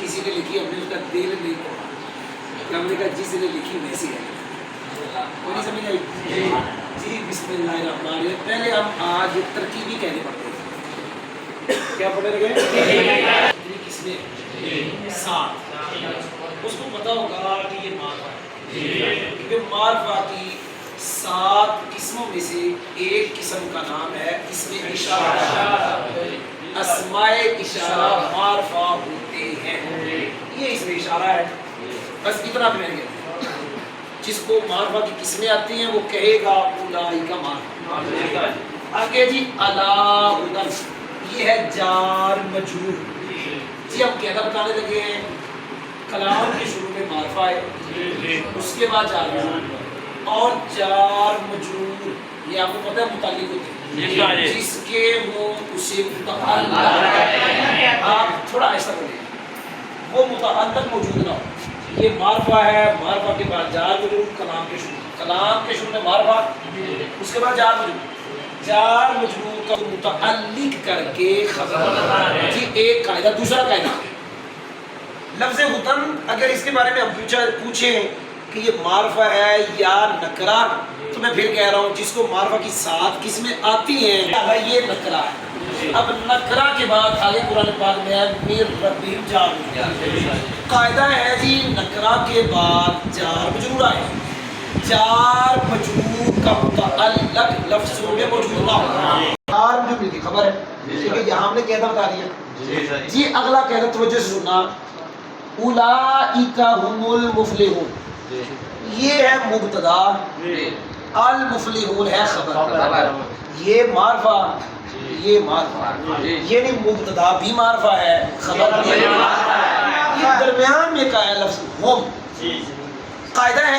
किसी ने लिखी, हमने उसका दिल नहीं पढ़ा, हमने कहा जिसने लिखी वैसी है। कोई नहीं समझ आई जी। बिस्मिल्लाहिर्रहमानिर्रहीम। पहले हम आज तरकीबी कहने पड़ते हैं, क्या पढ़े लगे? किसने? सात। उसको पता होगा कि ये मारफा है, क्योंकि मारफा की 7 किस्मों में से एक किस्म का नाम है इसमें इशारा। अस्माए इशारा मारफा होते हैं, ये इसमें इशारा है। बस इतना मैंने कहते हैं, जिसको मारफा की किस्में आती हैं वो कहेगा उलाइका मारफा। आगे जी अला हुदन, ये है जार मजरूर जी। हम कहना बताने लगे हैं, कलाम के शुरू में मारफा है, उसके बाद जार मजरूर, और जार मजरूर ये आपको पता है मुताल्लिक होते हैं, जिसके मुंह उसे आप थोड़ा ऐसा बोलिए, वो मुतअल्लिक मौजूद ना हो। ये मारफा है, मारफा के बाद जार मजरूर, कलाम के शुरू में मारफा, उसके बाद जार मजरूर। जार मजरूर का मुतअल्लिक करके खबर जी एक कायदा। दूसरा कायदा, लफ्ज़ हुतन, अगर इसके बारे में हम पूछें कि ये मारफा है या नकरा, तो मैं फिर कह रहा हूँ जिसको मारफा की 7 किस्में आती हैं ये नकरा है। अब नकरा के बाद आगे कुरान पाक में है मीर रब्बिहिम जार। कायदा है जी नकरा के बाद जार मजरूर आए, जार मजरूर का मुतअल्लिक लफ्ज़ों में मौजूद ना हो। जार मजरूर की खबर है, ठीक है, यहाँ हमने कहता बता दिया जी। अगला कहता तवज्जो से सुनना, उलाइका हुमुल मुफलिहून, ये है मुब्तदा, अल मुफलिहून है खबर। ये मारफा, ये मारफा, ये नहीं मुब्तदा भी मारफा है, खबर भी मारफा है, ये दरमियान में का है लफ्ज़ हुम। कायदा है